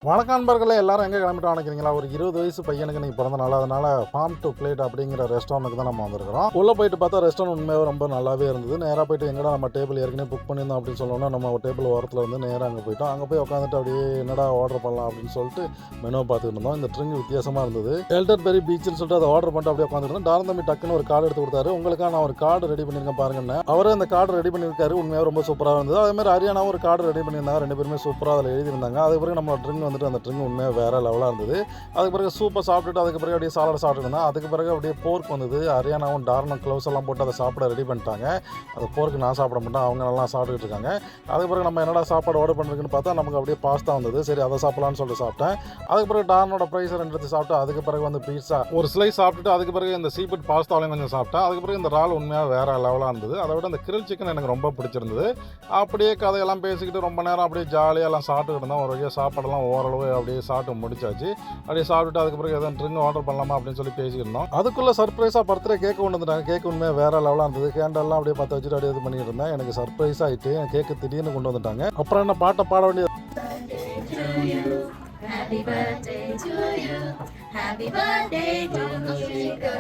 வணக்கம் நண்பர்களே, எல்லாரும் எங்கே கிளம்பிட்டு நினைக்கிறீங்களா? ஒரு 20 வயசு பையனுக்கு நீங்கள் பிறந்த நாள். அதனால் ஃபார்ம் டு பிளேட் அப்படிங்கிற ரெஸ்டாரண்ட்டுக்கு தான் நம்ம வந்திருக்கிறோம். உள்ளே போயிட்டு பார்த்தா ரெஸ்டாரண்ட் உண்மையாக ரொம்ப நல்லாவே இருந்தது. நேராக போயிட்டு எங்கடா நம்ம டேபிள் ஏற்கனவே புக் பண்ணியிருந்தோம் அப்படின்னு சொல்லணும்னா நம்ம டேபிள் ஓரத்தில் வந்து நேராக அங்கே போயிட்டோம். அங்கே போய் உட்காந்துட்டு அப்படியே என்னடா ஆர்டர் பண்ணலாம் அப்படின்னு சொல்லிட்டு மெனுவை பார்த்துட்டு இருந்தோம். இந்த ட்ரிங்க் வித்தியாசமாக இருந்தது. எல்டர்பெரி பீச்சுன்னு சொல்லிட்டு அதை ஆர்டர் பண்ணிட்டு அப்படியே உட்காந்துருந்தோம். டார்ந்தம்பி டக்குன்னு ஒரு கார்டு எடுத்து கொடுத்தாரு. உங்களுக்காக நான் ஒரு கார்டு ரெடி பண்ணியிருக்கேன் பாருங்கன்னு. அவரே அந்த கார்டு ரெடி பண்ணியிருக்காரு. உண்மையாக ரொம்ப சூப்பராக இருந்தது. அதே மாதிரி ஹரியானாவும் ஒரு கார்டு ரெடி பண்ணியிருந்தாங்க. ரெண்டு பேருமே சூப்பராக அதில் எழுதியிருந்தாங்க. அதுக்கு பிறகு நம்ம ட்ரிங்க் வந்துட்டு அந்த ட்ரிங்க் உண்மையாக வேறு லெவலாக இருந்தது. அதுக்கு பிறகு சூப்பர் சாப்பிட்டுட்டு அதுக்கு பிறகு அப்படியே சாலட் சாப்பிட்டு இருந்தேன். அதுக்கு பிறகு அப்படியே போர்க் வந்தது. ஹரியானாவும் டார்னும் க்ளவுஸ் எல்லாம் போட்டு அதை சாப்பிட ரெடி பண்ணிட்டாங்க. அது போர்க்கு நான் சாப்பிட மாட்டேன், அவங்க நல்லா சாப்பிட்டுட்டு இருக்காங்க. அதுக்கு பிறகு நம்ம என்னடா சாப்பாடு ஆர்டர் பண்ணிருக்குன்னு பார்த்தா நமக்கு அப்படியே பாஸ்தா வந்தது. சரி அதை சாப்பிடலான்னு சொல்லிட்டு சாப்பிட்டேன். அதுக்கு பிறகு டார்னோட ப்ரைஸ் 2 எடுத்து சாப்பிட்டு அதுக்கு பிறகு வந்து பீட்சா ஒரு ஸ்லைஸ் சாப்பிட்டுட்டு அதுக்கு பிறகு இந்த சீஃபுட் பாஸ்தாவையும் கொஞ்சம் சாப்பிட்டேன். அதுக்கு பிறகு இந்த ரால் உண்மையாக வேறு லெவலாக இருந்தது. அதை விட இந்த கிரில் சிக்கன் எனக்கு ரொம்ப பிடிச்சிருந்தது. அப்படியே கதையெல்லாம் பேசிக்கிட்டு ரொம்ப நேரம் அப்படியே ஜாலியாக எல்லாம் சாப்பிட்டுக்கிட்டு இருந்தோம். ஒரு வகையாக சாப்பாடெல்லாம் ஓரளவு அப்படியே சாப்பிட்டு முடிச்சாச்சு. அப்படியே சாப்பிட்டுட்டு அதுக்கு பிறகு எதாவது ட்ரிங்க் ஆர்டர் பண்ணலாமா அப்படின்னு சொல்லி பேசிக்கிருந்தோம். அதுக்குள்ளே சர்ப்ரைஸாக பர்த்டே கேக்கு கொண்டு வந்துட்டாங்க. கேக் உண்மையாக வேறு லெவலாக இருந்தது. கேண்டெல்லாம் அப்படியே பற்ற வச்சுட்டு அப்படியே இது பண்ணிட்டு இருந்தேன். எனக்கு சர்ப்ரைஸ் ஆகிட்டு கேக்கு திடீர்னு கொண்டு வந்துட்டாங்க. அப்புறம் என்ன பாட்டை பாட வேண்டியது. Happy birthday to you. Happy birthday to you.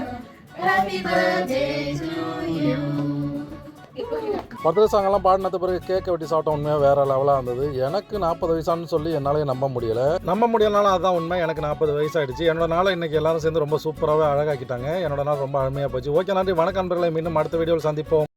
Happy birthday to you. Birthday சாங்கெல்லாம் பாடினது பிறகு கேக்கை வெட்டி சாப்பிட்ட உண்மையாக வேறு லெவலாக இருந்தது. எனக்கு 40 வயசானு சொல்லி என்னாலே நம்ப முடியலனாலும் அதுதான் உண்மை. எனக்கு 40 வயசாகிடுச்சு. என்னோட நாளை இன்றைக்கி எல்லாரும் சேர்ந்து ரொம்ப சூப்பராகவே அழகாக்கிட்டாங்க. என்னோட நாள் ரொம்ப அருமையாக போச்சு. ஓகே, நன்றி, வணக்கம் நண்பர்களே. மீண்டும் அடுத்த வீடியோவில் சந்திப்போம்.